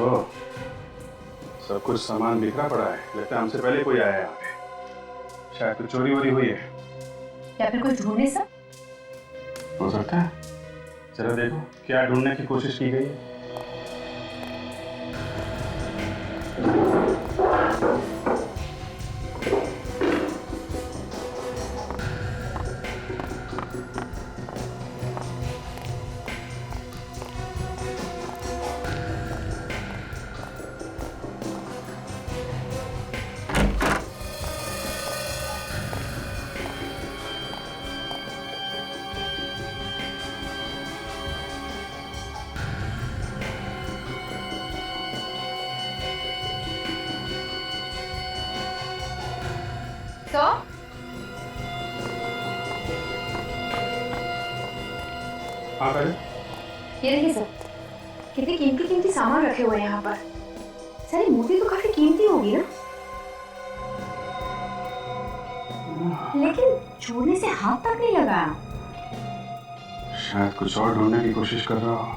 ओहो, सब कुछ सामान बिखरा पड़ा है। लगता है हमसे पहले कोई आया है यहाँ पे। शायद कुछ चोरी वोरी हुई है या फिर कुछ ढूंढने सब। हो सकता है। चलो देखो क्या ढूंढने की कोशिश की गई है। तो हाँ करे। ये देखिए सर, कितने कीमती कीमती सामान रखे हुए हैं यहाँ पर। सर ये मूर्ति तो काफी कीमती होगी ना, लेकिन छोड़ने से हाथ तक नहीं लगाया। शायद कुछ और ढूंढने की कोशिश कर रहा हो।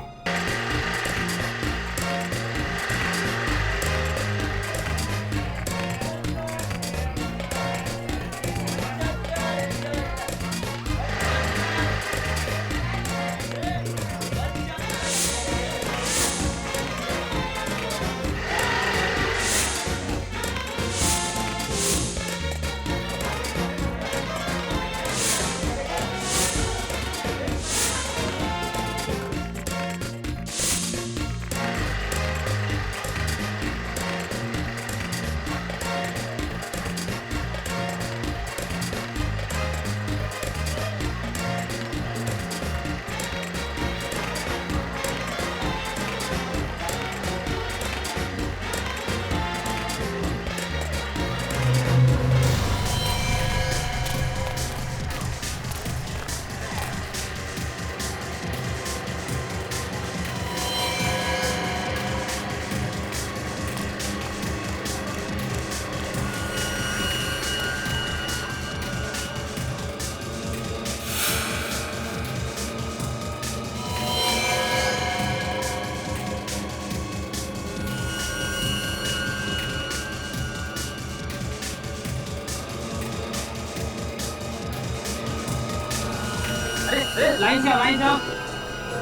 लाइन से आओ, लाइन से आओ।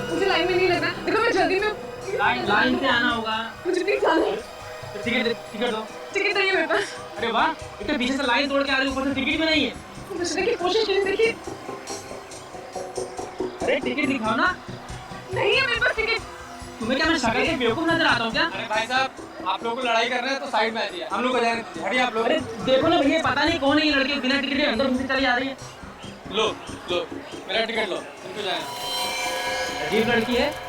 मुझे लाइन में नहीं लगना। देखो मैं जल्दी में। लाइन से आना होगा। मुझे नहीं जाना है। तो टिकट दो। टिकट नहीं है मेरे पास। अरे वाह, इतने पीछे से लाइन तोड़ के आ रही हो, ऊपर से टिकट भी नहीं है। बचने की कोशिश की, देखिए। अरे टिकट दिखाओ ना। नहीं है मेरे पास टिकट। तुम्हें क्या मैं शक्ल से बेवकूफ नजर आता हूँ क्या? अरे भाई साहब, आप लोगों को लड़ाई कर रहे हैं तो साइड में आइए, हम लोग को जाने दीजिए। हटिए आप लोग। अरे देखो ना भैया, पता नहीं कौन है ये लड़की, बिना टिकट के अंदर घुस के चली आ रही है। लो मेरा टिकट लो, इनको जाना। अजीब लड़की है।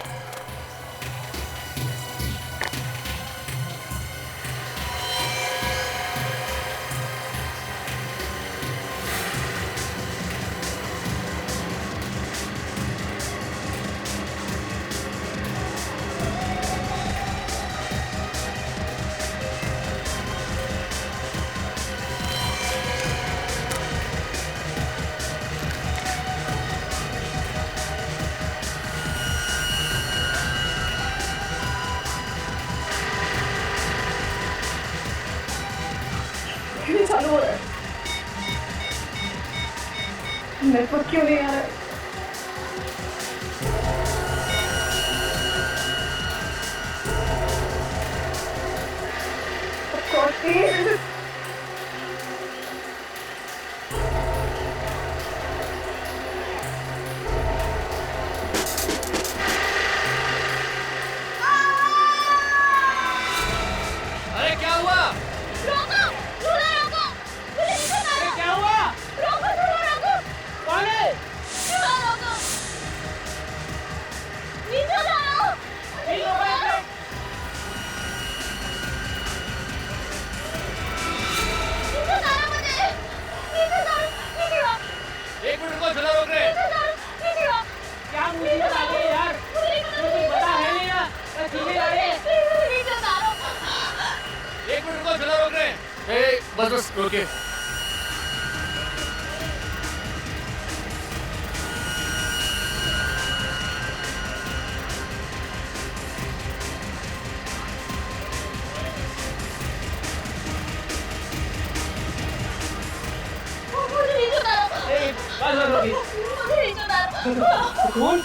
क्यों चालू हो रहा है? नेटवर्क क्यों नहीं आ रहा है? God, please. अरे क्या हुआ? रोको! झूला रोको! मुझे नीचे अरे उतारो! क्या हुआ? रोको झूला रोको! कौन है? झूला रोको! नीचे उतारो! इन लोगों ने नीचे उतारो मुझे! नीचे उतारो! नीचे आओ! एक मिनट को झूला रोक रहे। नीचे उतारो! नीचे आओ! क्या मुझे बता रही है यार? मुझे मुझे पता है नहीं ना, बस सीधे आ रही है। प्लीज नीचे उतारो! एक मिनट को झूला रोक रहे। बस रोकिए। बस बस अभी। मुझे नहीं चला। खून?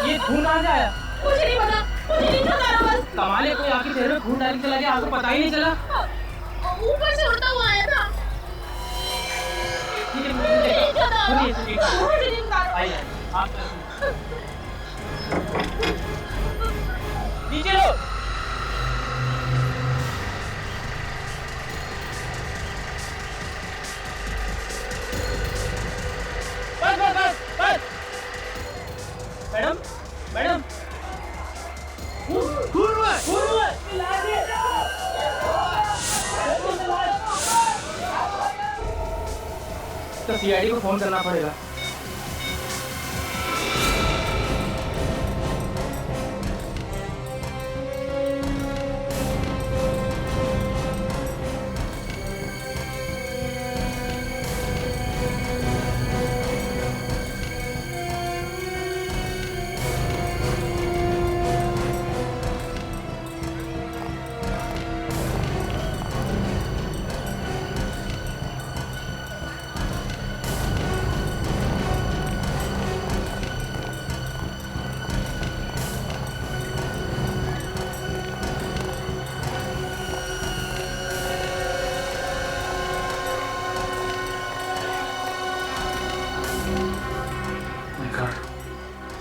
ये खून कहाँ से आया? मुझे नहीं पता, मुझे नहीं चला बस। कमाल है, कोई आपके चेहरे में खून डाल के चला गया, आपको पता ही नहीं चला। ऊपर से उड़ता हुआ आया था। ठीक है, नहीं चला। सुनिए, सुनिए। मुझे नहीं पता। आइए, आप नीचे लो। बस बस बस बस। मैडम मैडम, खून हुआ है, खून हुआ है। इलाज है। तो सीआईडी को फोन करना पड़ेगा।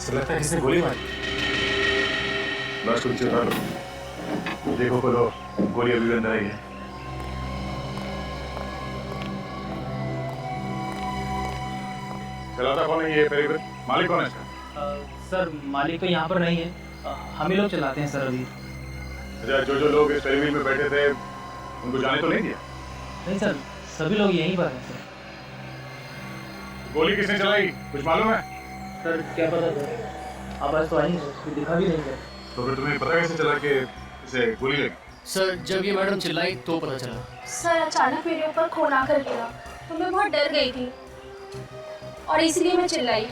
ऐसा लगता है किसने गोली मारी। बस कुछ चला लो, देखो बोलो, गोली अभी भी अंदर आई है। चलाता कौन है ये फेरीवेल? मालिक कौन है इसका? सर मालिक तो यहाँ पर नहीं है, हम ही लोग चलाते हैं सर अभी। अच्छा, जो लोग इस फेरीवेल में बैठे थे उनको जाने तो नहीं दिया? नहीं सर, सभी लोग यहीं पर हैं सर। गोली किसने चलाई, कुछ मालूम है? सर क्या पता सर, आवाज़ तो आई नहीं, दिखा भी नहीं सर। तो फिर तुम्हें पता कैसे चला कि इसे गोली लगी? सर जब ये मैडम चिल्लाई तो पता चला। सर अचानक मेरे ऊपर खून आकर गिरा तो मैं बहुत डर गई थी और इसलिए मैं चिल्लाई।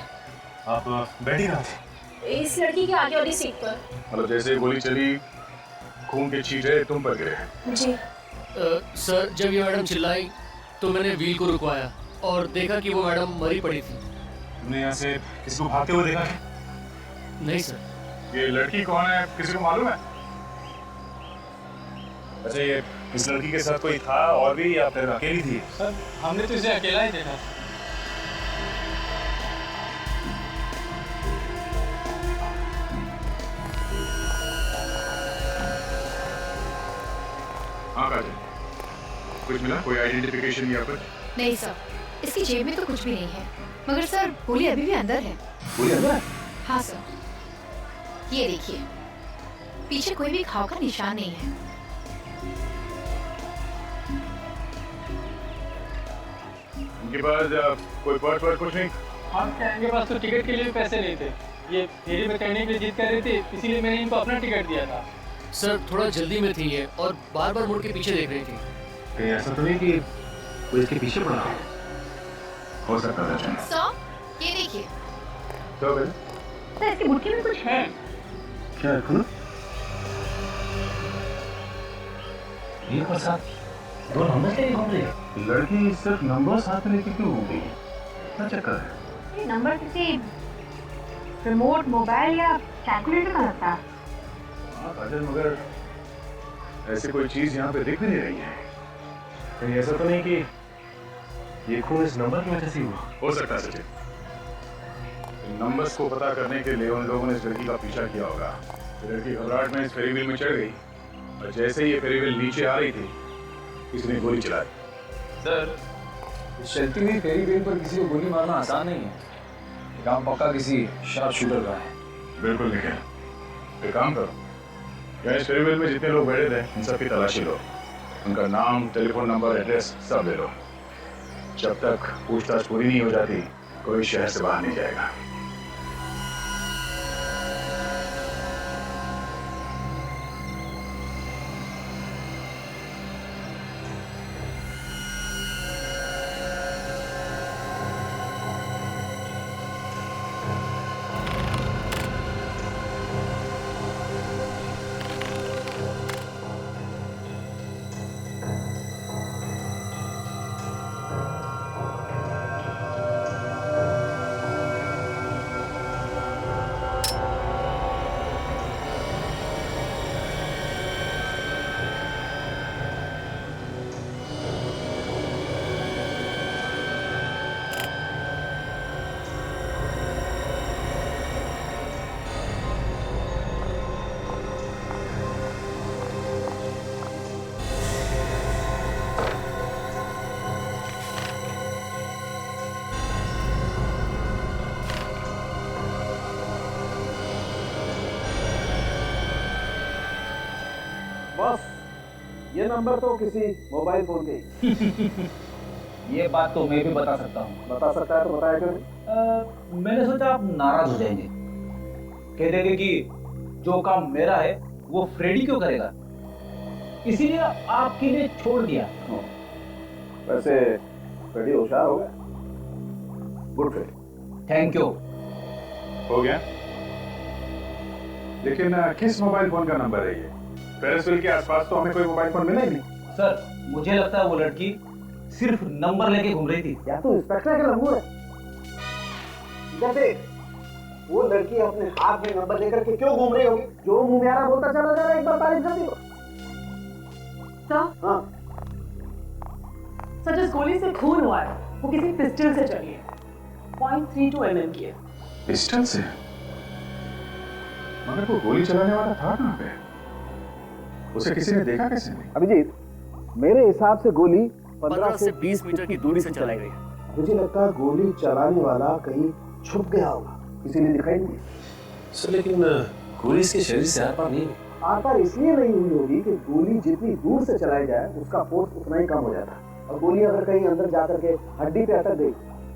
आप बैठी कहाँ थे? इस लड़की के आगे वाली सीट पर। मतलब जैसे गोली चली, खून के छींटे तुम पर गिरे? जी। सर जब ये मैडम चिल्लाई तो मैंने व्हील को रुकवाया और देखा कि वो मैडम मरी पड़ी थी। तुमने यहाँ से किसी को भागते हुए देखा है? नहीं सर। ये लड़की कौन है, किसी को मालूम है? अच्छा, ये इस लड़की के साथ कोई था और भी या फिर अकेली थी? सर हमने तो इसे अकेला ही देखा। हाँ काजल, कुछ मिला, कोई आइडेंटिफिकेशन या कुछ? नहीं सर, इसकी जेब में तो कुछ भी नहीं है, मगर सर गोली अभी भी अंदर है। गोली अंदर है? हाँ सर, ये देखिए, पीछे कोई भी घाव का निशान नहीं है। उनके पास कोई पर्स कुछ नहीं? इनके पास तो टिकट के लिए भी पैसे नहीं थे, ये फेरी में चढ़ने के लिए जिद कर रहे थे, इसीलिए मैंने इनको अपना टिकट दिया था। सर थोड़ा जल्दी में थी ये और बार बार मुड़ के पीछे देख रही थी। कहीं ऐसा तो नहीं कि कोई इसके पीछे पड़ा हो सकता है? सर, ये देखिए। तो फिर सर इसके मुट्ठी में कुछ है। क्या है? खुलो। ये कौन सा? दो नंबर से घूम रही है। लड़की सिर्फ नंबर साथ में लेके क्यों घूम रही है? क्या चक्कर है? ये नंबर किसी रिमोट मोबाइल या कैलकुलेटर का लगता है। हाँ काजल, मगर ऐसी कोई चीज यहाँ पे दिख भी नहीं रही है। कहीं ऐसा तो नहीं कि ये खून इस नंबर की वजह से हुआ? हो सकता है सचिन, इन नंबर्स को पता करने के लिए उन लोगों ने इस लड़की का पीछा किया होगा। ये लड़की घबराहट में इस फेरी व्हील में चढ़ गई और जैसे ही ये फेरी व्हील नीचे आ रही थी, किसी ने गोली चला दी। सर, चलती हुई फेरी व्हील पर किसी को गोली मारना आसान नहीं है। ये काम पक्का किसी शार्प शूटर का है। बिल्कुल निखिल, एक काम करो, यहाँ इस फेरी व्हील में जितने लोग बैठे थे उन सबकी तलाशी लो, उनका नाम, टेलीफोन नंबर, एड्रेस सब ले लो। जब तक पूछताछ पूरी नहीं हो जाती, कोई शहर से बाहर नहीं जाएगा। बॉस, ये नंबर तो किसी मोबाइल फोन के ही। ये बात तो मैं भी बता सकता हूँ। बता सकता है तो बताया क्यों नहीं? मैंने सोचा आप नाराज हो जाएंगे, कह देंगे कि जो काम मेरा है वो फ्रेडी क्यों करेगा, इसीलिए आपके लिए छोड़ दिया। वैसे फ्रेडी होशियार हो गया। Good Freddie. Thank you. हो गया। लेकिन किस मोबाइल फोन का नंबर है ये? पेरिसविल के आसपास तो हमें कोई मोबाइल फोन मिला ही नहीं। सर, मुझे लगता है वो लड़की सिर्फ नंबर लेके घूम रही थी। या तो इंस्पेक्टर का लम्बू है। जैसे वो लड़की अपने हाथ में नंबर लेकर के क्यों घूम रही होगी? जो मुंह में आ रहा बोलता चला जा रहा, एक बार तारीफ कर दी। सर, हाँ, सर जिस गोली से खून हुआ है वो किसी पिस्टल से चली है। 0.32 mm की है। पिस्टल से? मगर वो गोली चलाने वाला था कहाँ पे? उसे किसी ने देखा कैसे नहीं? अभिजीत, मेरे हिसाब से गोली 15 से 20 मीटर की दूरी से चलाई गई। मुझे लगता है गोली चलाने वाला कहीं छुप गया होगा, किसी ने दिखाई नहीं। सर लेकिन गोली इसके शरीर से आर पार नहीं हुई। आर पार इसलिए नहीं हुई होगी कि गोली जितनी दूर से चलाई जाए उसका फोर्स उतना ही कम हो जाता है, और गोली अगर कहीं अंदर जाकर के हड्डी पे अटक गई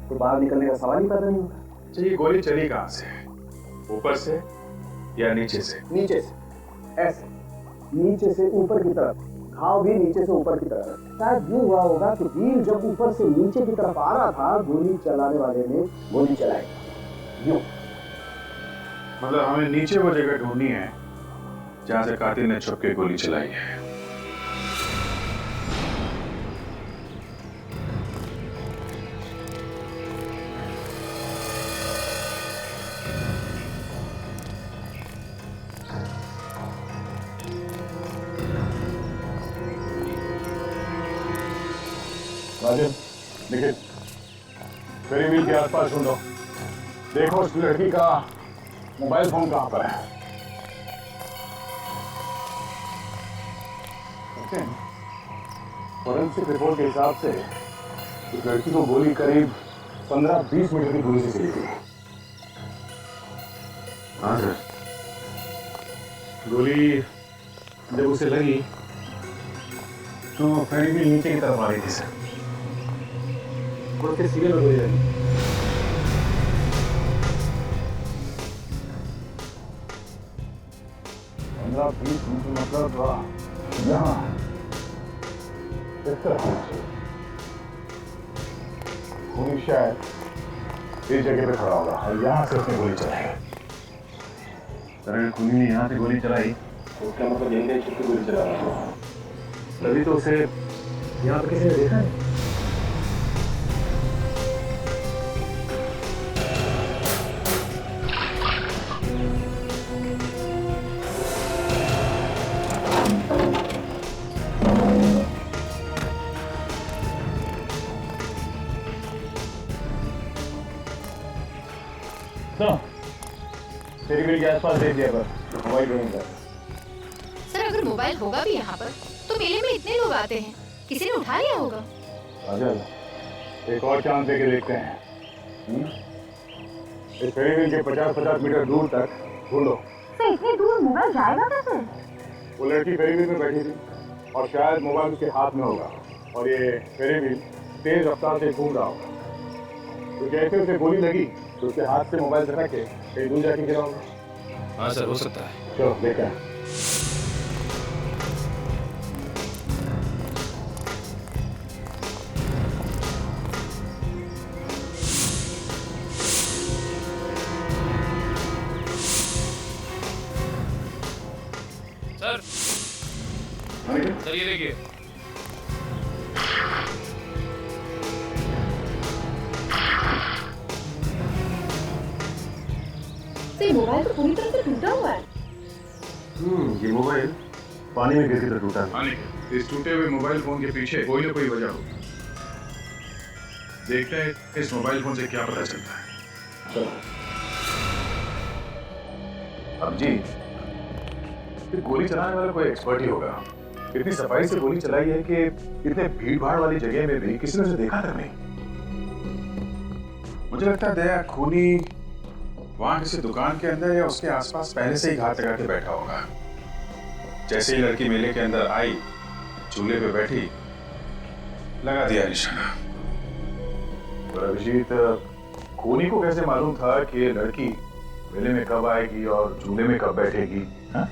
तो बाहर निकलने का सवाल ही पैदा नहीं होगा। ये गोली चली कहाँ से? ऊपर से या नीचे से? नीचे से, ऐसे नीचे से ऊपर की तरफ, घाव भी नीचे से ऊपर की तरफ। शायद यूं हुआ होगा कि तीर जब ऊपर से नीचे की तरफ आ रहा था, गोली चलाने वाले ने गोली चलाई यूं। मतलब हमें नीचे वो जगह ढूंढनी है जहां से कातिल ने छुप के गोली चलाई है। राजन, निखिल, फेरी व्हील के आसपास ढूंढो। देखो उस लड़की का मोबाइल फोन कहाँ पर है। फॉरेंसिक रिपोर्ट के हिसाब से उस लड़की को गोली करीब 15-20 मीटर की दूरी से चली थी। हाँ सर, गोली जब उसे लगी तो फेरी व्हील नीचे की तरफ आ रही थी सर। उसके सीधे में गोली लगी। मतलब यहाँ इस तरह खूनी शायद इस जगह पे खड़ा होगा और यहाँ से उसने गोली चलाई। अगर खूनी ने यहाँ से गोली चलाई तो उसका मतलब यही नहीं कि गोली चला रहा था। तभी तो उसे यहाँ पे किसी ने देखा नहीं। फेरी व्हील के आसपास देख लिया पर मोबाइल ढूंढ कर। सर अगर मोबाइल होगा भी यहाँ पर तो मेले में इतने लोग आते हैं, किसी ने उठा लिया होगा। अजय, एक और चांस देके देखते हैं। इस फेरी व्हील के 50-50 मीटर दूर तक ढूंढो। सर इतनी दूर मोबाइल जाएगा कैसे? वो लड़की फेरी व्हील में बैठी थी और शायद मोबाइल उसके हाथ में होगा और ये फेरी व्हील तेज रफ्तार से घूम रहा होगा। तो जैसे उसे गोली लगी तो उसके हाथ से मोबाइल झटक के कहीं दूर जाके गिरा होगा। हाँ सर, हो सकता है। चलो देखते हैं। सर ये देखिए। मोबाइल तो पूरी तरह से टूटा हुआ है। ये मोबाइल पानी में गिरकर टूटा है। इस टूटे हुए मोबाइल फोन के पीछे कोई ना कोई वजह होगी। देखते हैं इस मोबाइल फोन से क्या पता चलता है। चलो। अब जी, गोली चलाने वाला कोई एक्सपर्ट ही होगा। इतनी सफाई से गोली चलाई है कि इतने भीड़ भाड़ वाली जगह में भी किसी ने उसे देखा तक नहीं। मुझे लगता है दया खूनी वहां किसी दुकान के अंदर या उसके आसपास पहले से ही घात लगा के बैठा होगा। जैसे ही लड़की मेले के अंदर आई, झूले पे बैठी, लगा दिया निशाना। और अभिजीत, कोनी को कैसे मालूम था कि ये लड़की मेले में कब आएगी और झूले में कब बैठेगी? हाँ?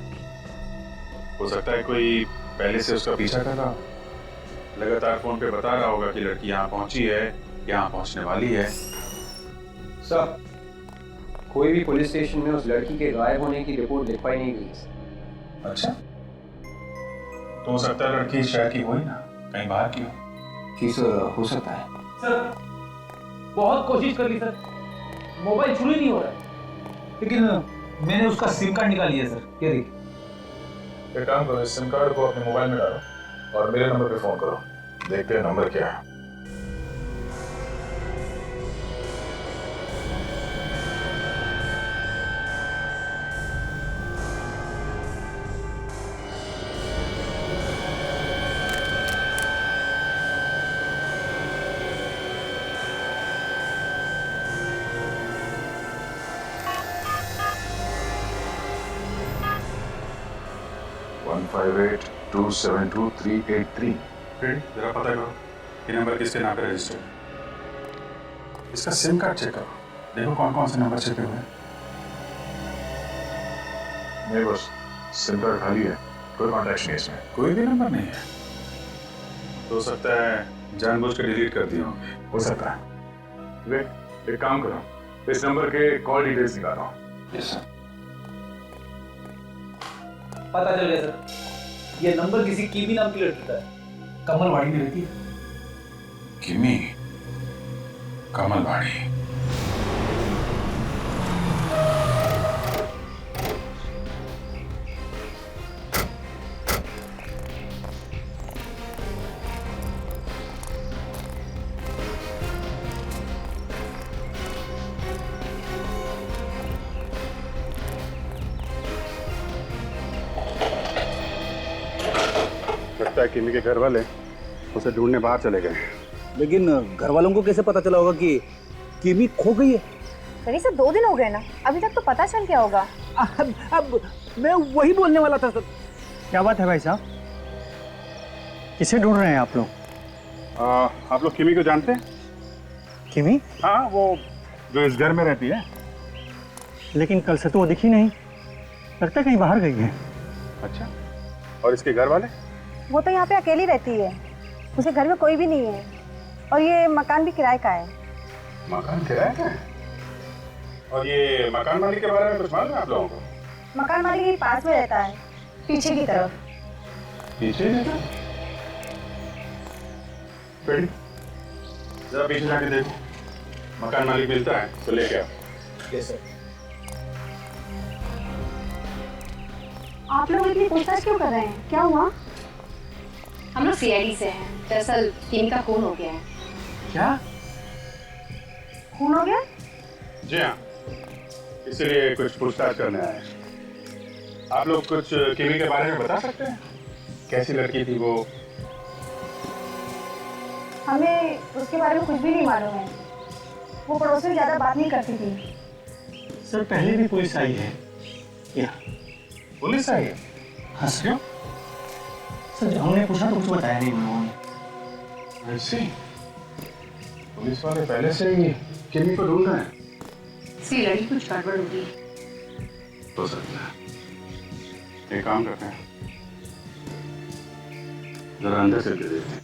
हो सकता है कोई पहले से उसका पीछा कर रहा, लगातार फोन पे बता रहा होगा कि लड़की यहाँ पहुंची है, यहाँ पहुंचने वाली है। सर, कोई भी पुलिस स्टेशन में उस लड़की के गायब होने की रिपोर्ट लिखवाई नहीं गई। अच्छा, तो हो सकता है लड़की शहर की हो ही ना, कहीं बाहर की हो। जी सर, हो सकता है। सर बहुत कोशिश कर ली सर, मोबाइल शुरू ही नहीं हो रहा है, लेकिन मैंने उसका सिम कार्ड निकाल लिया सर। ये देखिए। एक काम करो, इस सिम कार्ड को अपने मोबाइल में डालो और मेरे नंबर पे फोन करो, देखते हैं नंबर क्या है। वन 58272383। जरा पता करो ये नंबर किसके नाम पे रजिस्टर्ड है। इसका सिम कार्ड चेक करो, देखो कौन कौन से नंबर छपे हुए हैं। नहीं, बस सिम कार्ड खाली है, कोई कॉन्टैक्ट नहीं है इसमें, कोई भी नंबर नहीं है। तो हो सकता है जानबूझ के डिलीट कर दिए होंगे, हो सकता है। देख, एक काम करो, इस नंबर के कॉल डिटेल्स निकालो। Yes sir. पता चल गया सर, ये नंबर किसी कीमी नाम की लड़की का है, कमलवाड़ी में रहती है। किमी, कमलवाड़ी। लगता है किमी के घर वाले उसे ढूंढने बाहर चले गए। लेकिन घर वालों को कैसे पता चला होगा कि किमी खो गई है? सर इसे 2 दिन हो गए ना, अभी तक तो पता चल गया होगा। अब मैं वही बोलने वाला था सर। क्या बात है भाई साहब, किसे ढूंढ रहे हैं आप लोग? आप लोग किमी को जानते हैं? किमी? हाँ, वो जो इस घर में रहती है। लेकिन कल से तो वो दिखी नहीं, लगता है कहीं बाहर गई है। अच्छा, और इसके घर वाले? वो तो यहाँ पे अकेली रहती है, उसके घर में कोई भी नहीं है, और ये मकान भी किराए का है। मकान किराए का है? और ये मकान मालिक के बारे में कुछ मालूम है आप लोगों को? मकान मालिक के पास में रहता है, पीछे की तरफ। पीछे रहता? बेटी, जरा पीछे जाके देखो, मकान मालिक मिलता है तो लेके आओ। Yes sir. आप लोग इतनी पूछताछ क्यों कर रहे हैं, क्या हुआ? हम लोग सीआईडी से हैं, दरअसल किमी का खून हो गया है। क्या खून हो गया? जी हाँ, इसीलिए कुछ पूछताछ करने आए हैं। आप लोग कुछ किमी के बारे में बता सकते हैं? कैसी लड़की थी वो? हमें उसके बारे में कुछ भी नहीं मालूम है, वो पड़ोस में ज़्यादा बात नहीं करती थी। सर पहले भी पुलिस आई है यहाँ। पुलिस आई है? हाँ सर। सर जब हमने पूछा तो कुछ बताया नहीं उन लोगों ने। ऐसे पुलिस वाले पहले से ही किमी को ढूंढ रहे हैं। इसकी लड़की कुछ गड़बड़ होगी। हो सकता है। एक काम करते हैं, जरा अंदर से देखते हैं।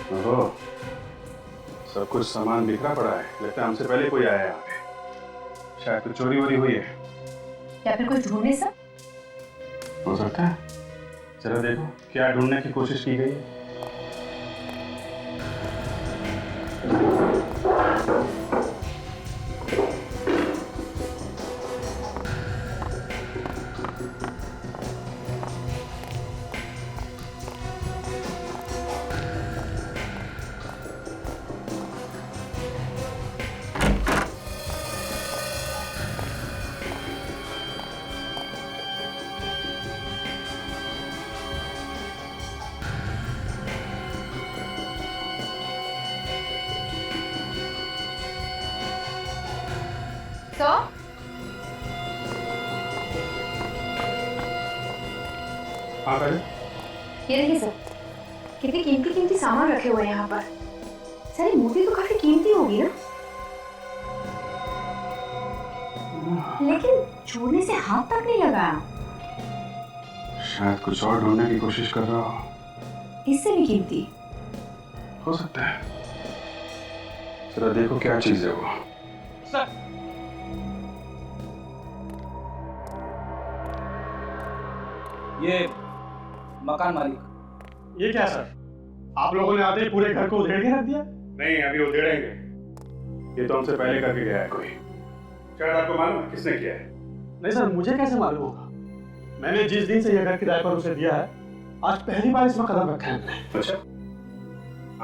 ओहो, सब कुछ सामान बिखरा पड़ा है, लगता है हमसे पहले कोई आया है यहाँ पे। शायद कुछ चोरी वोरी हुई है। या फिर कुछ ढूंढने सर? हो सकता है, चलो देखो क्या ढूंढने की कोशिश की गई है। सर हाँ काजल, ये देखिए सर, कितने कीमती कीमती सामान रखे हुए हैं यहाँ पर। सर ये मूर्ति तो काफी कीमती होगी ना, लेकिन छूने से हाथ तक नहीं लगाया। शायद कुछ और ढूंढने की कोशिश कर रहा हो। इससे भी कीमती हो सकता है। जरा देखो क्या चीज है वो। सर ये मकान मालिक। ये क्या सर, आप लोगों ने आते ही पूरे घर को उधेड़ के रख दिया? नहीं, अभी उधेड़ेंगे। ये तो हमसे पहले करके गया है कोई। शायद आपको मालूम है किसने किया है? नहीं सर, मुझे कैसे मालूम होगा? मैंने जिस दिन से यह घर किराए पर उसे दिया है, आज पहली बार इसमें कदम रखा है मैंने। अच्छा,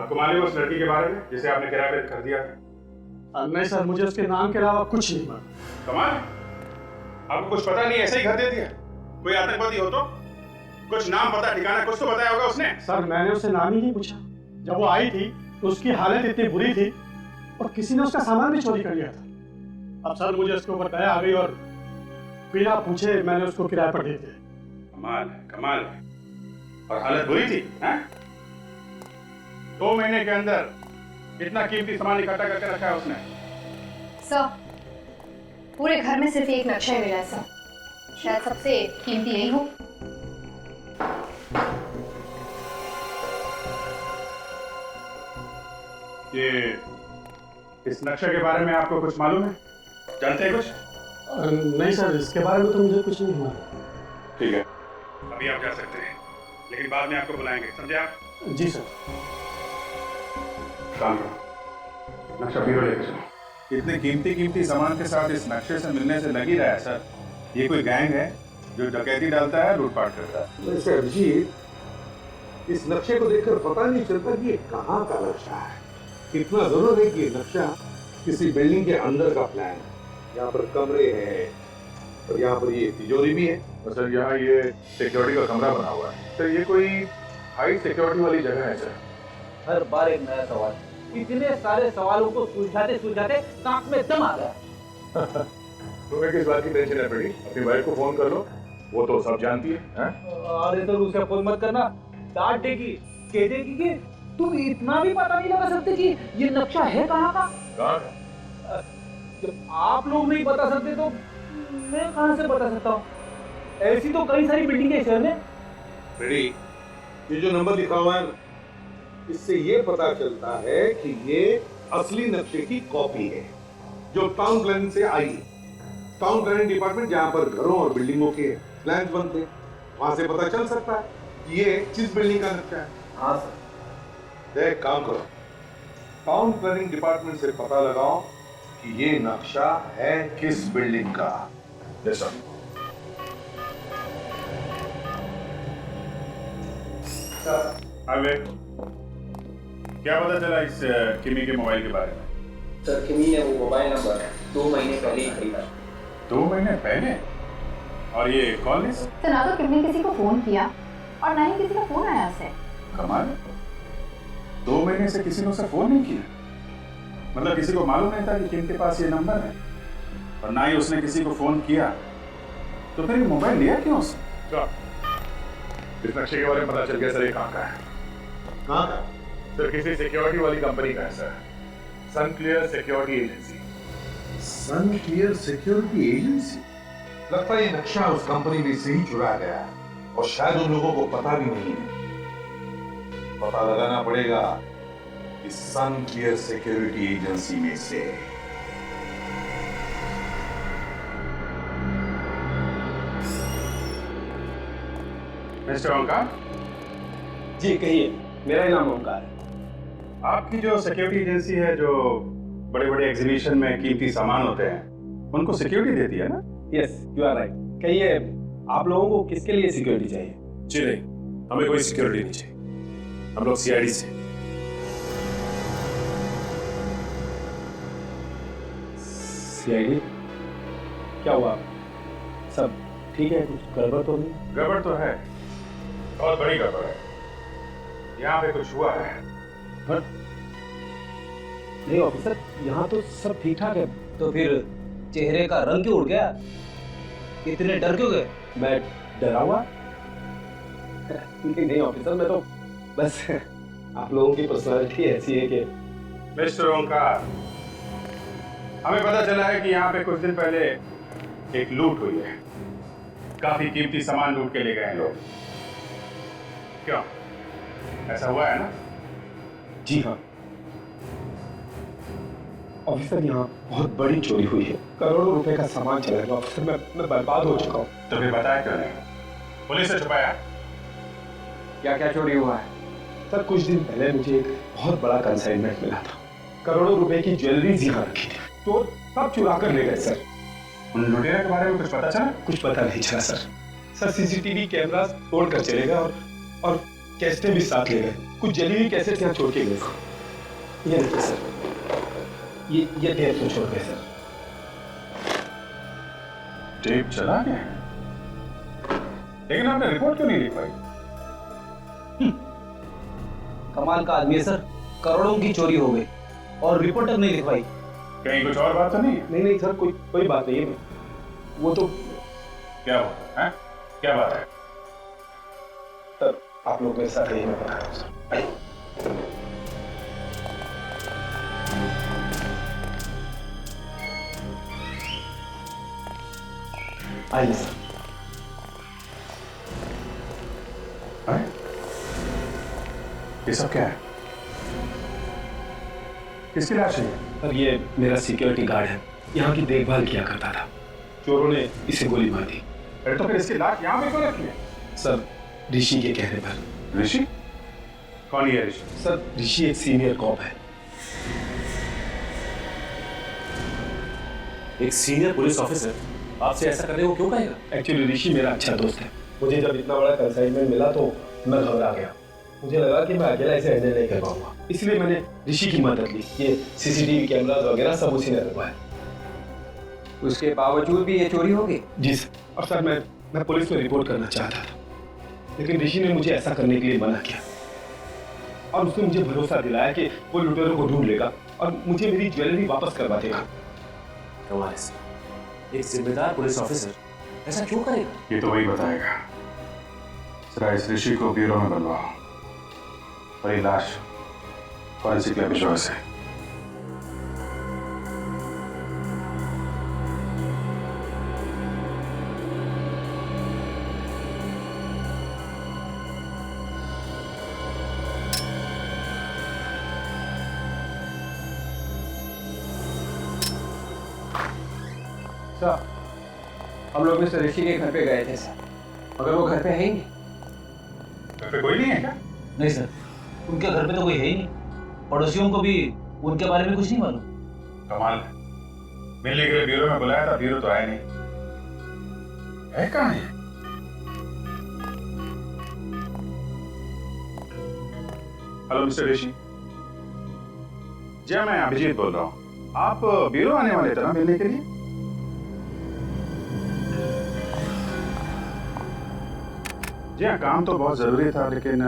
आपको मालूम है उस लड़की के बारे में जिसे आपने किराए पे कर दिया था? नहीं सर, मुझे उसके नाम के अलावा कुछ नहीं मालूम। कमाल, आपको कुछ पता नहीं, ऐसे ही घर दे दिया? कोई आतंकवादी हो तो कुछ नाम पता ठिकाना कुछ तो बताया होगा उसने। सर मैंने उससे नाम ही नहीं पूछा। जब वो आई थी तो उसकी हालत इतनी बुरी थी और किसी ने उसका सामान भी चोरी कर लिया था। अब सर मुझे उसके ऊपर दया आ गई और बिना पूछे मैंने उसको किराए पर दे दिया। कमाल है, कमाल है। और हालत बुरी थी, हैं? 2 महीने के अंदर इतना कीमती सामान इकट्ठा करके रखा है उसने। सर पूरे घर में सिर्फ एक नक्शा ही मिला है सर, शायद सबसे कीमती यही हो। ये इस नक्शे के बारे में आपको कुछ मालूम है? जानते हैं कुछ? नहीं सर, इसके बारे में तो मुझे कुछ नहीं मालूम। ठीक है, अभी आप जा सकते हैं, लेकिन बाद में आपको बुलाएंगे, समझे आप? जी सर। काम करो, नक्शा बीरो लेके चलो। इतने कीमती सामान के साथ इस नक्शे से मिलने से लग ही रहा है सर, ये कोई गैंग है जो डकैती डालता है, लूटपाट करता है। वैसे अभिजीत, इस नक्शे को देखकर पता नहीं चलता कि ये कहाँ का नक्शा है। कितना जरूर है कि ये नक्शा किसी बिल्डिंग के अंदर का प्लान है। यहाँ पर कमरे हैं और यहाँ पर ये तिजोरी भी है। और सर यहाँ ये सिक्योरिटी का कमरा बना हुआ है। सर ये कोई हाई सिक्योरिटी वाली जगह है सर। हर बार एक नया सवाल, इतने सारे सवालों को सुलझाते सुलझाते नाक में दम आ गया। तुम्हें किस बात की टेंशन है बेटी? अपनी वाइफ को फोन कर लो, वो तो सब जानती है। अरे तो उसे फोन मत करना, डांट देगी, कह देगी कि तुम इतना भी पता नहीं लगा सकते कि ये नक्शा है कहाँ का। जब आप लोग नहीं बता सकते तो मैं कहाँ से बता सकता हूँ? ऐसी तो कई सारी बिल्डिंग है शहर में। बेटी, ये जो नंबर लिखा हुआ है इससे ये पता चलता है कि ये असली नक्शे की कॉपी है जो टाउन प्लानिंग से आई है। टाउन प्लानिंग डिपार्टमेंट जहाँ पर घरों और बिल्डिंगों के प्लान बनते हैं, वहां से पता चल सकता है कि ये किस बिल्डिंग का नक्शा है। हाँ सर। देख, काम करो, टाउन प्लानिंग डिपार्टमेंट से पता लगाओ कि ये नक्शा है किस बिल्डिंग का। Yes sir. क्या पता चला इस किमी के मोबाइल के बारे में? सर किमी ने वो मोबाइल नंबर 2 महीने पहले ही खरीदा। 2 महीने पहले? और ये कॉल लिस्ट? तो ना तो किमी ने किसी को फोन किया और ना ही किसी का फोन आया उसे। कमाल, 2 महीने से किसी ने उसे फोन नहीं किया। मतलब किसी को मालूम नहीं था कि किम के पास ये नंबर है और ना ही उसने किसी को फोन किया, तो फिर ये मोबाइल लिया क्यों उसने? इस नक्शे के बारे में पता चल गया सर, ये कहाँ का है? कहाँ का? सर किसी सिक्योरिटी वाली कंपनी का है सर, सन क्लियर सिक्योरिटी एजेंसी। सन क्लियर सिक्योरिटी एजेंसी? लगता है ये नक्शा उस कंपनी में से ही चुराया गया है और शायद उन लोगों को पता भी नहीं है। पता लगाना पड़ेगा इस सन क्लियर सिक्योरिटी एजेंसी में से। मिस्टर ओंकार जी कहिए, मेरा नाम ओंकार है। आपकी जो सिक्योरिटी एजेंसी है, जो बड़े बड़े एग्जीबिशन में कीमती सामान होते हैं उनको सिक्योरिटी देती है ना? Yes, you are right. कहिए, आप लोगों को किसके लिए सिक्योरिटी चाहिए? जी नहीं, हमें कोई सिक्योरिटी नहीं चाहिए, हम लोग सीआईडी से। सीआईडी? क्या हुआ? सब ठीक है? कुछ गड़बड़ तो नहीं? गड़बड़ तो है, बहुत बड़ी गड़बड़ है। यहाँ पे कुछ हुआ है। पर नहीं ऑफिसर, यहाँ तो सब ठीक ठाक है। तो फिर चेहरे का रंग क्यों उड़ गया? इतने डर क्यों गए? मैं डरा हुआ नहीं ऑफिसर, मैं तो बस आप लोगों की पर्सनालिटी ऐसी है कि। मिस्टर ओंकार, हमें पता चला है कि यहाँ पे कुछ दिन पहले एक लूट हुई है। काफी कीमती सामान लूट के ले गए हैं लोग। क्यों, ऐसा हुआ है ना? जी हाँ ऑफिसर, यहाँ बहुत बड़ी चोरी हुई है। करोड़ों रुपए का सामान चला गया ऑफिसर। मैं बर्बाद हो चुका हूँ। तो फिर बताया क्यों नहीं? पुलिस से छुपाया? क्या क्या चोरी हुआ है? सर कुछ दिन पहले मुझे एक बहुत बड़ा कंसाइनमेंट मिला था। करोड़ों रुपए की ज्वेलरीज यहाँ रखी थी, चोर सब चुरा कर ले गए सर। उन लुटेरे के बारे में कुछ पता चला? कुछ पता नहीं चला सर। सर सीसीटीवी कैमरा तोड़ कर चले गए और कैसेटें भी साथ ले गए। कुछ जली हुई कैसेट यहाँ छोड़ के गए। ये देखिए सर, ये टेप तो छोड़ गए सर। टेप चला गया, लेकिन आपने रिपोर्ट क्यों नहीं लिख पाई? कमाल का आदमी है सर, करोड़ों की चोरी हो गई और रिपोर्ट तक नहीं लिखवाई। कहीं कुछ और बात तो नहीं है? नहीं सर, कोई बात नहीं है। वो तो क्या हुआ है? क्या बात है? सर आप लोग मेरे साथ यही, मैं बता रहा हूँ सर। आइए सर। ये सब क्या है? किसकी लाश है? सर ये मेरा सिक्योरिटी गार्ड है, यहाँ की देखभाल किया करता था। चोरों ने इसे गोली मार दी। अरे तो फिर इसकी लाश यहाँ पे क्यों रखी है? सर ऋषि के कहने पर। ऋषि? कौन है ऋषि? सर ऋषि एक सीनियर कॉप है। एक सीनियर पुलिस ऑफिसर आपसे ऐसा करने को क्यों कहेगा? एक्चुअली ऋषि मेरा अच्छा दोस्त है। मुझे जब इतना बड़ा कंसाइनमेंट मिला तो मैं घबरा गया। मुझे लगा कि मैं अकेला इसे हैंडल नहीं कर पाऊंगा, इसलिए मैंने ऋषि की मदद ली। ये सीसीटीवी कैमरा वगैरह सब उसी ने लगवाया। उसके बावजूद भी ये चोरी हो गई? जी सर। और सर मैं पुलिस में रिपोर्ट करना चाहता था, लेकिन ऋषि ने मुझे ऐसा करने के लिए मना किया और उसने मुझे भरोसा दिलाया कि वो लुटेरों को ढूंढ लेगा और मुझे मेरी ज्वेलरी वापस करवा देगा। कमाल है, एक जिम्मेदार पुलिस ऑफिसर ऐसा क्यों करेगा? ये तो वही बताएगा। जरा इस ऋषि को ब्यूरो में बुलवाओ और ये लाश फॉरेंसिक लैब भिजवाओ इसे। सर हम लोग मिस्टर ऋषि के घर पे गए थे सर, मगर वो घर पे है ही नहीं। घर पे कोई नहीं है क्या? नहीं सर, उनके घर पे तो कोई है ही नहीं। पड़ोसियों को भी उनके बारे में कुछ नहीं मालूम। कमाल है, मिलने के लिए ब्यूरो में बुलाया था, ब्यूरो तो आया नहीं। है कहाँ है? हेलो मिस्टर ऋषि जी, मैं अभिजीत बोल रहा हूँ। आप ब्यूरो आने वाले थे ना मिलने के लिए? जी हाँ, काम तो बहुत जरूरी था, लेकिन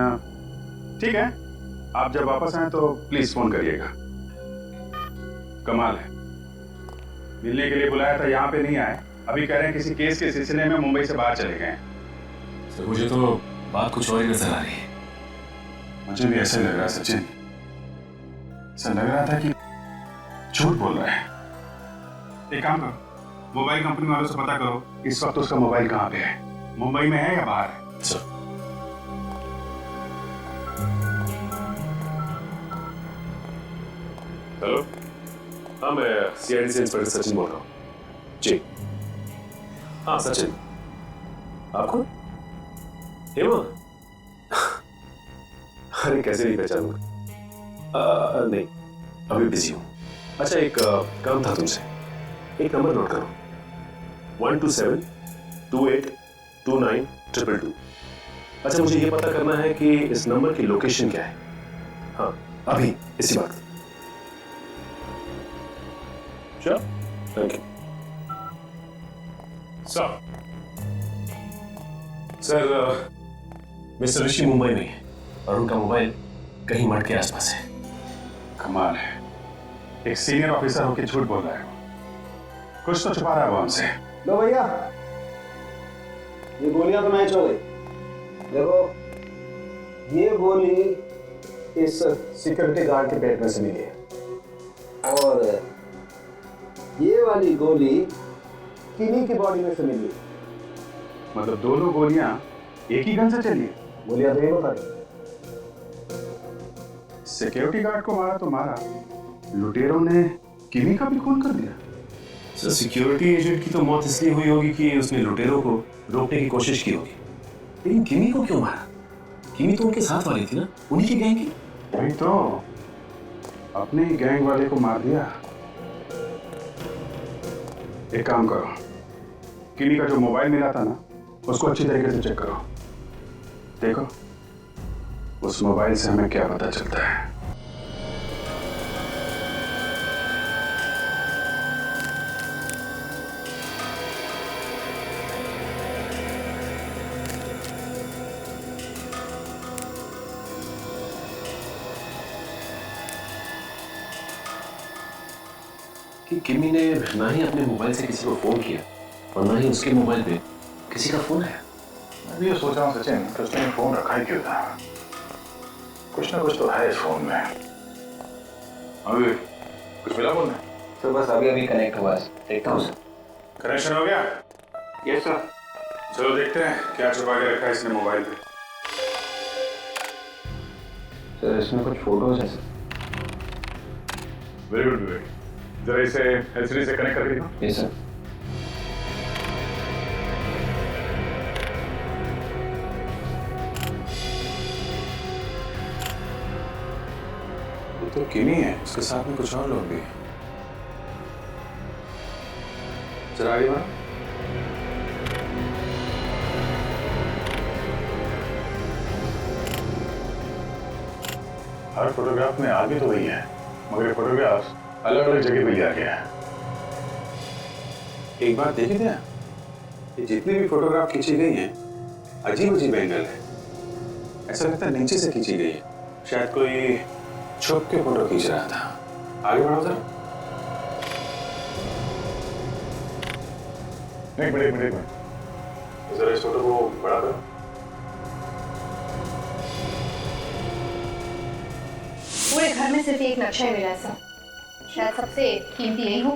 ठीक है, आप जब वापस आए तो प्लीज फोन करिएगा। कमाल है, मिलने के लिए बुलाया था, यहाँ पे नहीं आए। अभी कह रहे हैं किसी केस के सिलसिले में मुंबई से बाहर चले गए। सर मुझे तो बात कुछ और ही नजर आ रही है। मुझे भी ऐसे लग रहा है सचिन, ऐसा लग रहा था कि झूठ बोल रहा है। एक काम करो, मोबाइल कंपनी वालों से पता करो इस वक्त उसका मोबाइल कहाँ पे है, मुंबई में है या बाहर है। सर हेलो, हाँ मैं सीआईडी से इंस्पेक्टर सचिन बोल रहा हूँ। जी हाँ सचिन, आपको हेमा? अरे कैसे नहीं पहचानूंगा? नहीं अभी बिजी हूँ। अच्छा एक काम था तुमसे, एक नंबर नोट करो, 127282922। अच्छा मुझे ये पता करना है कि इस नंबर की लोकेशन क्या है। हाँ अभी इसी वक्त। Sure, thank you. Sir mister Rishi Mumbai में है और उनका मोबाइल कहीं मठ के आसपास है। कमाल है, एक सीनियर ऑफिसर होकर झूठ बोल रहा है। कुछ तो छुपा रहा है वो हमसे। लो भैया, ये गोलियां तो मैच हो गई। देखो, ये गोली इस सिक्योरिटी गार्ड के पेट में से मिली है और ये वाली गोली किन्हीं की बॉडी में से मिली है। मतलब दोनों गोलियां एक ही गन से चली? गोलियां दोनों था। सिक्योरिटी गार्ड को मारा तो मारा, लुटेरों ने किमी का भी खून कर दिया। सर, सिक्योरिटी एजेंट की तो मौत इसलिए हुई होगी कि उसने लुटेरों को रोकने की कोशिश की होगी, लेकिन किमी को क्यों मारा? किमी तो उनके साथ वाली थी ना, उन्हीं की गैंग की। वही तो, अपने ही गैंग वाले को मार दिया। एक काम करो, किमी का जो मोबाइल मिला था ना, उसको अच्छी तरीके से चेक करो। देखो उस मोबाइल से हमें क्या पता चलता है। कि किमी ने ना ही अपने मोबाइल से किसी को फोन किया और ना ही उसके मोबाइल पे किसी का फोन आया। मैं भी ये सोच रहा हूँ सचिन कि उसने फोन रखा ही क्यों था। कुछ ना कुछ तो है इस फोन में। अभी कुछ मिला फोन में? तो बस अभी कनेक्ट हुआ है, देखता हूँ सर। कनेक्शन हो गया? Yes sir. चलो देखते हैं क्या छुपा के रखा है इसने मोबाइल पे। सर इसमें कुछ फोटोज है सर। वेरी गुड विवेक, जरा इसे एलसीडी से कनेक्ट करके दिखाओ। Yes sir. तो किमी है, उसके साथ में कुछ और लोग भी हैं। जरा आगे बढ़ो। हर फोटोग्राफ में आदमी तो वही है, मगर फोटोग्राफ अलग अलग जगह पे लिया गया है। एक बात देखी क्या, ये जितनी भी फोटोग्राफ खींची गई हैं, अजीब अजीब एंगल है। ऐसा लगता है नीचे से खींची गई है, शायद कोई छुप के फोटो खींच रहा था। आगे बढ़ो जरा। एक मिनट, जरा इस फोटो को बड़ा करो। पूरे घर में सिर्फ एक नक्शा ही मिला है सर, शायद सबसे कीमती यही हो।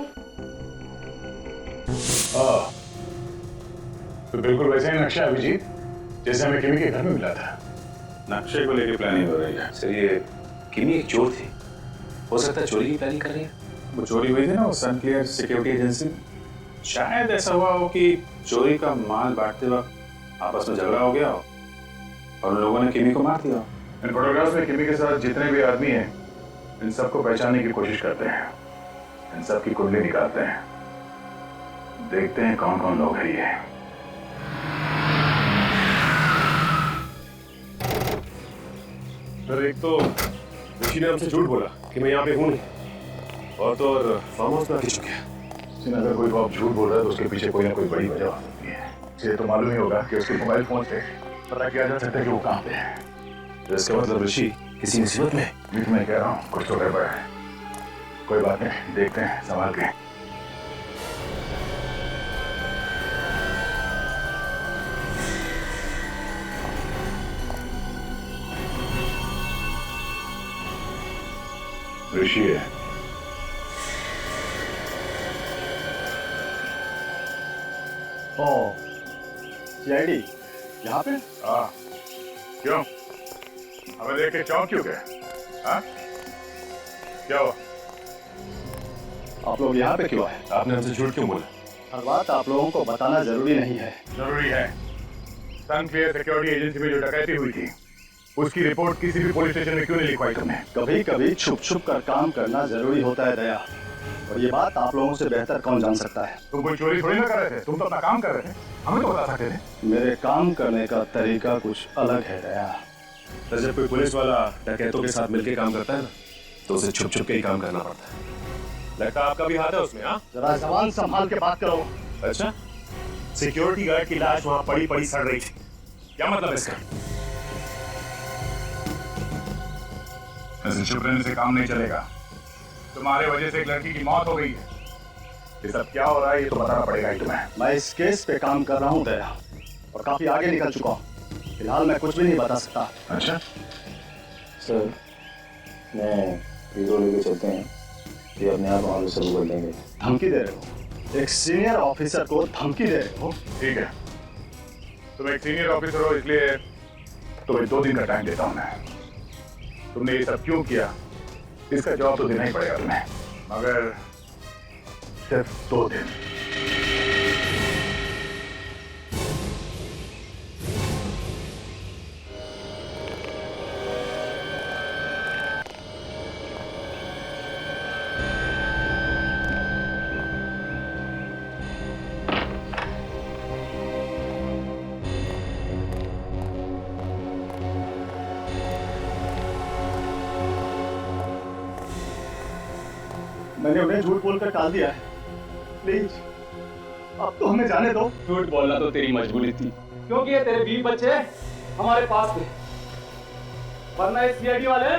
तो बिल्कुल वैसा ही नक्शा अभिजीत जैसे हमें किमी के घर में मिला था। नक्शे को लेकर प्लानिंग हो रही है। सर ये किमी एक चोर थी, हो सकता है चोरी की प्लानिंग कर रही है। वो चोरी हुई थी ना उस सनक्लियर सिक्योरिटी एजेंसी में। शायद ऐसा हुआ हो कि चोरी का माल बांटते वक्त आपस में झगड़ा हो गया हो और उन लोगों ने किमी को मार दिया। इन फोटोग्राफ्स में किमी के साथ जितने भी आदमी हैं, इन सबको पहचानने की कोशिश करते हैं, इन सब की कुंडली निकालते हैं, देखते हैं कौन कौन लोग हैं ये। सर एक तो ऋषि ने हमसे झूठ बोला कि मैं यहाँ पे हूँ नहीं, और तो और फार्म हाउस में आके चुके हैं। अगर कोई बाप झूठ बोल रहा है तो उसके पीछे कोई ना कोई बड़ी वजह हो सकती है। ये तो मालूम ही होगा कि उसके मोबाइल फोन से पता किया जा सकता है कि वो कहाँ पे है। तो इसका मतलब ऋषि किसी मुसीबत में? मैं कह रहा हूँ कुछ तो गड़बड़ है। कोई बात नहीं, देखते हैं संभाल के। ऋषि है। ओ, सीआईडी यहाँ पे? हाँ, क्यों? हमें देख के चौंक क्यों गए? हाँ? क्या हुआ? आप लोग यहाँ पे क्यों आए? आपने हमसे झूठ क्यों बोला? हर बात आप लोगों को बताना जरूरी नहीं है। जरूरी है। सनक्लियर सिक्योरिटी एजेंसी में जो डकैती हुई थी, उसकी रिपोर्ट किसी भी पुलिस स्टेशन में क्यों नहीं लिखवाई तुमने? कभी कभी छुप छुप कर काम करना जरूरी होता है दया, और ये बात आप लोगों से बेहतर कौन जान सकता है। तुम कोई चोरी थोड़ी ना कर रहे थे, तुम तो अपना काम कर रहे थे, हमें तो बता सकते थे। मेरे काम करने का तरीका कुछ अलग है दया। सर जब कोई पुलिस वाला डकैतों के साथ मिलकर काम करता है ना, तो उसे छुप छुप के ही काम करना पड़ता है। लगता है आपका भी हाथ है उसमें? हाँ, जरा जबान संभाल के बात करो। अच्छा, सिक्योरिटी गार्ड की लाश वहां पड़ी पड़ी सड़ रही थी, क्या मतलब इसका? ऐसे चुप रहने से काम नहीं चलेगा। तुम्हारे वजह से एक लड़की की मौत हो गई है, ये सब क्या हो रहा है ये तो बताना पड़ेगा ही तुम्हें। मैं इस केस पे काम कर रहा हूँ दया, और काफी आगे निकल चुका हूँ। फिलहाल मैं कुछ भी नहीं बता सकता। अच्छा सर, मैं हीरो लेके चलते हैं, ये अपने आप वहाँ शुरू कर लेंगे। धमकी दे रहे हो? एक सीनियर ऑफिसर को धमकी दे रहे हो? ठीक है, तुम एक सीनियर ऑफिसर हो इसलिए तुम्हें 2 दिन का टाइम देता हूं मैं। तुमने ये सब क्यों किया इसका जवाब तो देना ही पड़ेगा तुम्हें, मगर सिर्फ 2 दिन। मैंने उन्हें झूठ बोलकर टाल दिया है, प्लीज अब तो हमें जाने दो। झूठ बोलना तो तेरी मजबूरी थी, क्योंकि ये तेरे 20 बच्चे हमारे पास थे, वरना इस सीआईडी वाले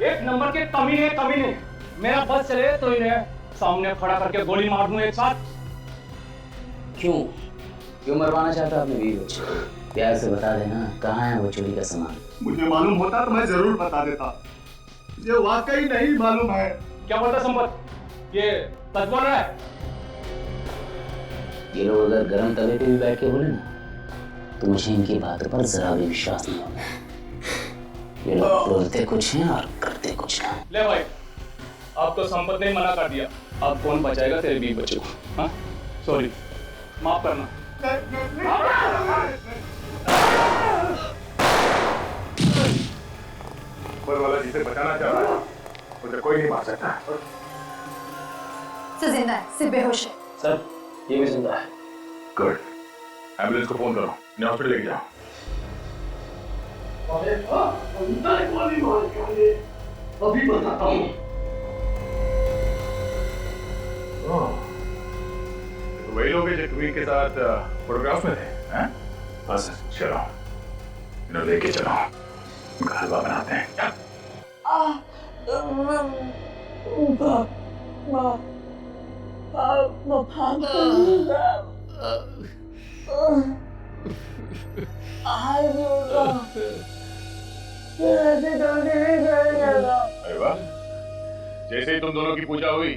एक नंबर के कमीने। मेरा बस चले तो इन्हें सामने खड़ा करके गोली मार दूं एक साथ। क्यों मरवाना चाहता अपने 20 बच्चे? प्यार से बता देना कहाँ है वो चोरी का सामान। मुझे मालूम होता तो मैं जरूर बता देता, मुझे वाकई नहीं मालूम है। क्या बोलता संपत, ये सच बोल रहा है? ये लोग अगर गर्म तवे पे भी बैठ के बोले ना तो मुझे इनकी बातों पर जरा भी विश्वास नहीं होगा। ये लोग बोलते कुछ हैं और करते कुछ नहीं। ले भाई, अब तो संपत ने मना कर दिया, अब कौन बचाएगा तेरे 20 बच्चों को? हाँ, सॉरी, माफ करना। ऊपर वाला जिसे बचाना चाह रहा है उसे कोई नहीं मार सकता। सर जिंदा है, सिर्फ बेहोश है। सर, ये भी जिंदा है। गुड, एम्बुलेंस को फोन करो, इन्हें हॉस्पिटल लेके जाओ। अभी बताता हूँ। तो वही लोग हैं जो कबीर के साथ फोटोग्राफ में थे, हैं? हाँ सर, चलो इन्हें लेके चलो, उनका हलवा बनाते हैं। अरे वाह, जैसे ही तुम दोनों की पूजा हुई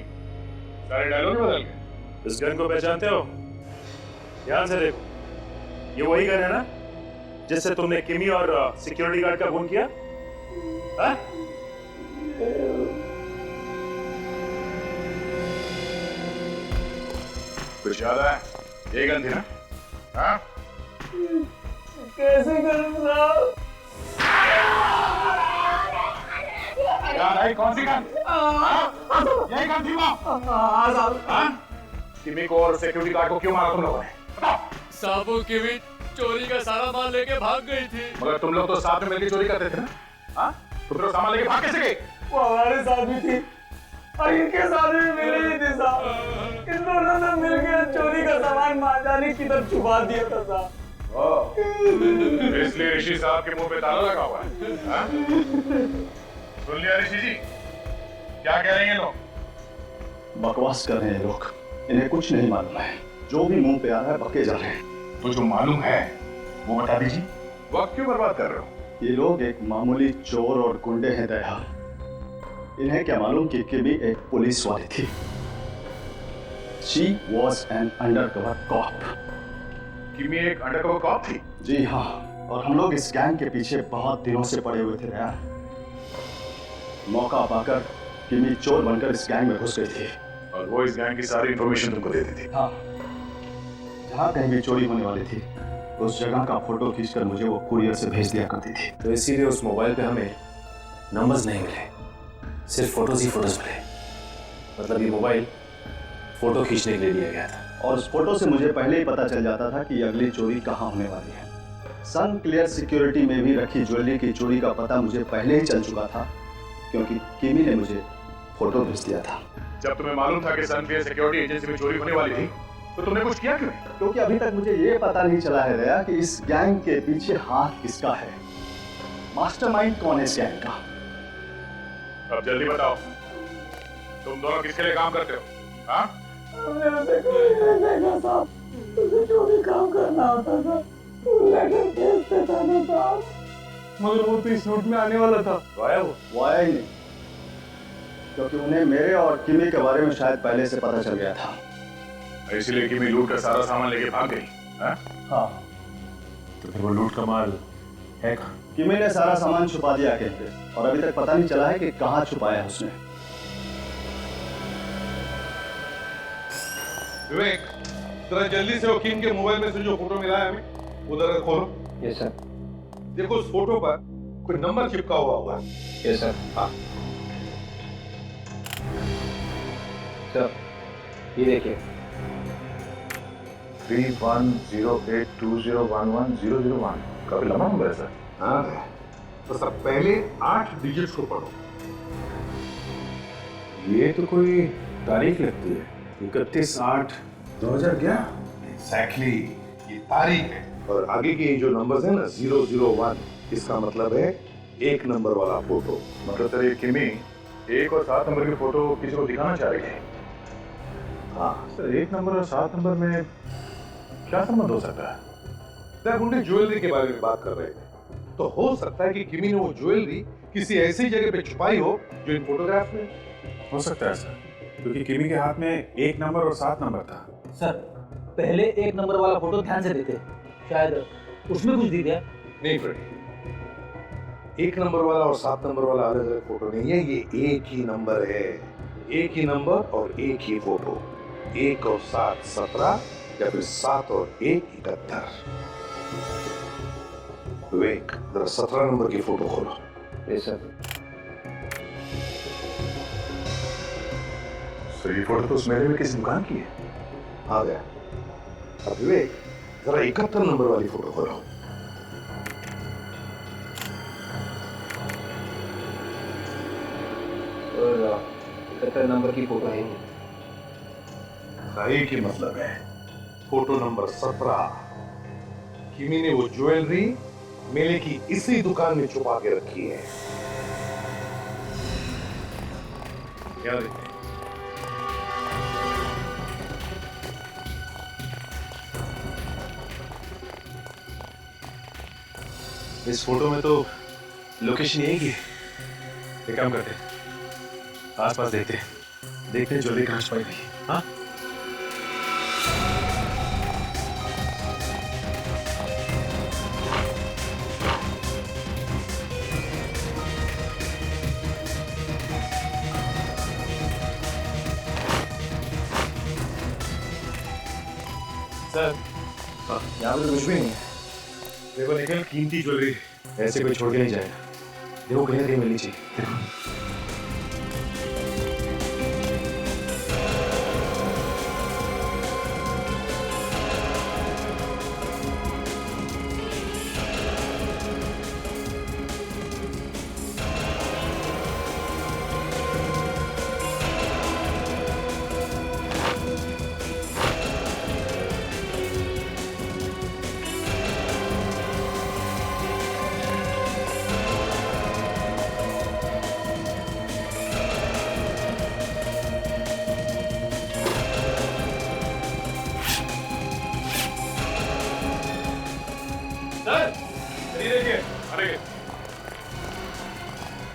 सारे डायलॉग बदल गए। इस गन को पहचानते हो? ध्यान से देखो, ये वही गन है ना जिससे तुमने किमी और सिक्योरिटी गार्ड का खून किया? हाँ? कुछ याद है? ये गन थी ना? हाँ? कैसे करूं साहब? याद आई कौन सी गन? यही गन थी वो? किमी को और सिक्योरिटी गार्ड को क्यों मारा तुम लोगों ने? साहब वो किमी चोरी का सारा माल लेके भाग गई थी। मगर तुम लोग तो साथ में मिलकर चोरी करते थे ना? हाँ? तुम लोग सामान लेके भाग कैसे गए? वो हमारे साथ भी थी और इनके साथ भी मिली ही थी साहब। इन दोनों ने मिलकर चोरी का सामान महाजानी की तरफ छुपा दिया था साहब। इसलिए ऋषि साहब के मुंह पे ताला लगा हुआ है। हाँ? सुन लिया ऋषि जी, क्या कह रहे हैं लोग? बकवास कर रहे हैं लोग, इन्हें कुछ नहीं मालूम है। जो भी मुंह पे आ रहा है बके जा रहे हैं। तो जो मालूम है वो बता दीजिए, वक्त क्यों बर्बाद कर रहे हो? ये लोग एक मामूली चोर और गुंडे हैं दया। इन्हें क्या मालूम कि किमी एक पुलिस वाली थी। She was an undercover cop. किमी एक अंडरकवर कॉप थी? जी हाँ, और हम लोग इस गैंग के पीछे बहुत दिनों से पड़े हुए थे दया। मौका पाकर किमी चोर बनकर इस गैंग में घुस गई थी। और वो इस गैंग की सारी इंफॉर्मेशन तुमको देती थी? हाँ, जहाँ कहीं भी चोरी होने वाली थी उस जगह का फोटो खींचकर मुझे वो कुरियर से भेज दिया करती थी। तो इसीलिए उस मोबाइल पे हमें नंबर्स नहीं मिले, सिर्फ फोटोज ही फोटोज मिले। मतलब ये मोबाइल फोटो खींचने के लिए दिया गया था। और उस फोटो से मुझे पहले ही पता चल जाता था कि अगली चोरी कहाँ होने वाली है। सन क्लियर सिक्योरिटी में भी रखी ज्वेलरी की चोरी का पता मुझे पहले ही चल चुका था, क्योंकि किमी ने मुझे फोटो भेज दिया था। जब तुम्हें मालूम था कि सन क्लियर सिक्योरिटी एजेंसी में चोरी होने वाली थी तो तुमने कुछ किया क्यों? क्योंकि अभी तक मुझे ये पता नहीं चला है दया कि इस गैंग के पीछे हाथ किसका है। मास्टरमाइंड कौन है इस गैंग का? अब जल्दी बताओ, तुम दोनों किसके लिए काम करते हो? हाँ? मेरे से कोई नहीं देखा साहब, तुझे जो भी काम करना होता था तू लेटर भेजते था ना साहब। मगर वो तो इस रूट में आने वाला था। वो आया वो? वो आया ही नहीं, क्योंकि उन्हें मेरे और किमी के बारे में शायद पहले से पता चल गया था। इसलिए किमी लूट का सारा सामान लेके भाग गई। हाँ। तो फिर वो लूट का माल है कहाँ? किमी ने सारा सामान छुपा दिया कहीं पे, और अभी तक पता नहीं चला है कि कहाँ छुपाया उसने। विवेक, जरा जल्दी से वकील के मोबाइल में से जो फोटो मिला है हमें उधर खोलो। Yes sir. देखो उस फोटो पर कोई नंबर चिपका हुआ होगा। Yes sir. हाँ सर, ये देखिए 310820110001। काफी लंबा नंबर है सर। हाँ, तो सर पहले 8 डिजिट्स को पढ़ो। ये तो कोई तारीख लगती है, 31/8/2011। एग्जैक्टली, ये तारीख है। और आगे के जो नंबर्स है ना 001, इसका मतलब है 1 नंबर वाला फोटो। मतलब सर ये किमी 1 और 7 नंबर की फोटो किसी को दिखाना चाह रही है। हाँ सर, 1 नंबर और 7 नंबर में क्या संबंध हो सकता है? सर उन्हें ज्वेलरी के बारे में बात कर रहे थे, तो हो सकता है कि किमी ने वो ज्वेलरी किसी ऐसी जगह पे छुपाई हो जो इन फोटोग्राफ में हो सकता है सर, क्योंकि किमी के हाथ में 1 नंबर और 7 नंबर था। सर पहले 1 नंबर वाला फोटो ध्यान से देखे, शायद उसमें कुछ दिख गया। नहीं फ्रेंड, 1 नंबर वाला और 7 नंबर वाला अलग अलग फोटो नहीं है, ये एक ही नंबर है। एक ही नंबर और एक ही फोटो। 1 और 7 17 या फिर 7 और 1 71। विवेक, जरा 17 नंबर की फोटो खोलो। Yes sir. सर ये फोटो तो उस मेले में किसी दुकान की है। आ गया। अब विवेक, जरा 71 नंबर वाली फोटो खोलो। और 71 नंबर की फोटो है। सही की मतलब है फोटो नंबर 17। किमी ने वो ज्वेलरी मेले की इसी दुकान में छुपा के रखी है। क्या देखते हैं? इस फोटो में तो लोकेशन यही की है। एक काम करते हैं, आसपास देखते हैं ज्वेलरी कहाँ छुपाई गई। हाँ सर, यहाँ पे कुछ भी नहीं है। देखो निकल, कीमती ज्वेलरी ऐसे कोई छोड़ के नहीं जाएगा। देखो कहीं ना कहीं मिलनी चाहिए।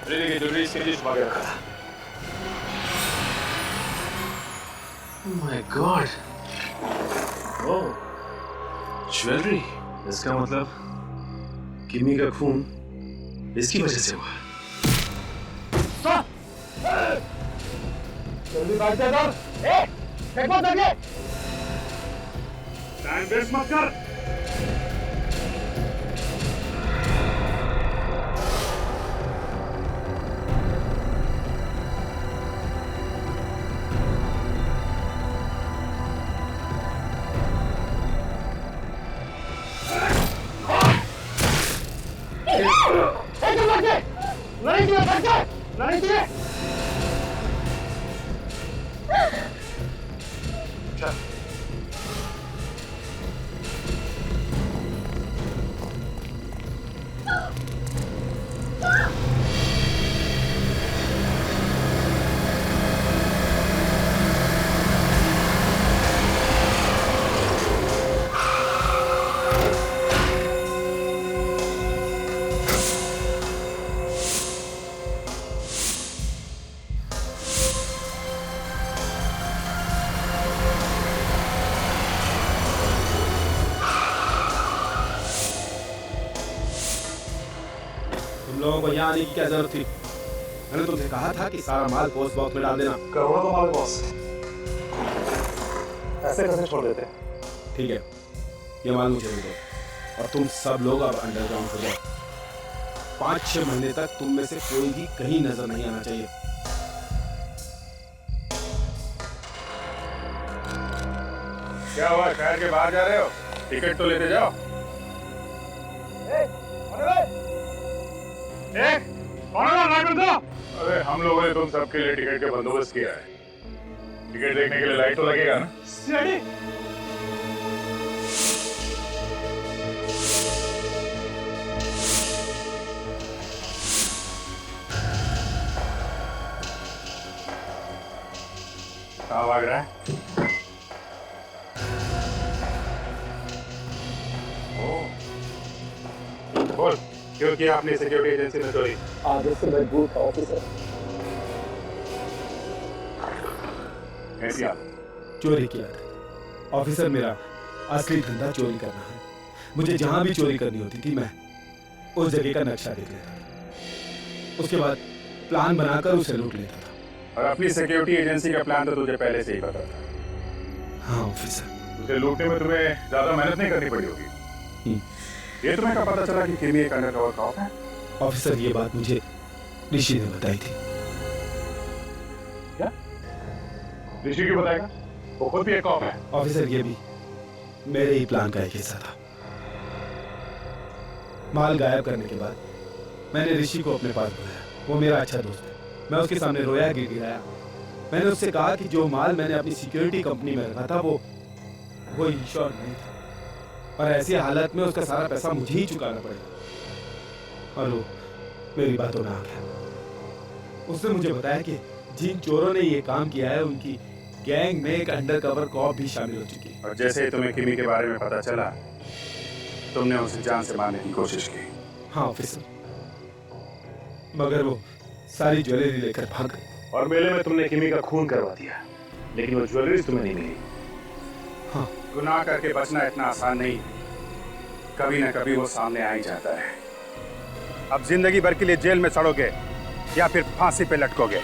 देखो ज्वेलरी इसके लिए छुपा के रखा था। माय गॉड, ओह ज्वेलरी, इसका मतलब किमी का खून इसकी वजह से हुआ। जल्दी भाग जा इधर। एक बात लगे, टाइम वेस्ट मत कर। लोगों को यहाँ आने की क्या जरूरत थी? मैंने तुमसे कहा था कि सारा माल पोस्ट बॉक्स में डाल देना। करोड़ों का माल बॉस, ऐसे कैसे छोड़ देते? ठीक है, ये माल मुझे दे दो और तुम सब लोग अब अंडरग्राउंड हो जाओ। 5-6 महीने तक तुम में से कोई भी कहीं नजर नहीं आना चाहिए। क्या हुआ, शहर के बाहर जा रहे हो? टिकट तो लेते जाओ। अरे हम लोगों ने तुम सबके लिए टिकट का बंदोबस्त किया है। टिकट देखने के लिए लाइट तो लगेगा ना? कहाँ भाग रहा है? बोल, क्यों किया आपने सिक्योरिटी एजेंसी में चोरी? आगे से मजबूत था ऑफिसर। कैसी आप? चोरी किया था ऑफिसर, मेरा असली धंधा चोरी करना है। मुझे जहां भी चोरी करनी होती थी मैं उस जगह का नक्शा देख लेता था, उसके बाद प्लान बनाकर उसे लूट लेता था। और अपनी सिक्योरिटी एजेंसी का प्लान तो तुझे पहले से ही पता था। हाँ ऑफिसर। उसे लूटने में तुम्हें ज्यादा मेहनत नहीं करनी पड़ी होगी। ये तुम्हें कब पता चला कि किमी एक अंडरकवर कॉप है? ऑफिसर ये बात मुझे ऋषि ने बताई थी। क्या? ऋषि क्यों बताएगा? वो खुद भी एक कॉप है। ऑफिसर ये भी मेरे ही प्लान का एक हिस्सा था। माल गायब करने के बाद मैंने ऋषि को अपने पास बुलाया। वो मेरा अच्छा दोस्त है। मैं उसके सामने रोया गिड़गिड़ाया। मैंने उससे कहा कि जो माल मैंने अपनी सिक्योरिटी कंपनी में रखा था वो इंश्योर नहीं था और ऐसी हालत में उसका सारा पैसा मुझे ही चुकाना पड़ेगा। और वो मेरी बातों में आ गया। उसने मुझे बताया कि जिन चोरों ने ये काम किया है उनकी गैंग में एक अंडरकवर कॉप भी शामिल हो चुकी है। और जैसे ही तुम्हें किमी के बारे में पता चला, तुमने उसे जान से मारने की कोशिश की। हाँ ऑफिसर, मगर वो सारी ज्वेलरी लेकर भाग गई। और मेले में तुमने किमी का खून करवा दिया, लेकिन वो ज्वेलरी तुम्हें नहीं मिली। हाँ। गुनाह करके बचना इतना आसान नहीं, कभी ना कभी वो सामने आ ही जाता है। अब जिंदगी भर के लिए जेल में सड़ोगे या फिर फांसी पे लटकोगे।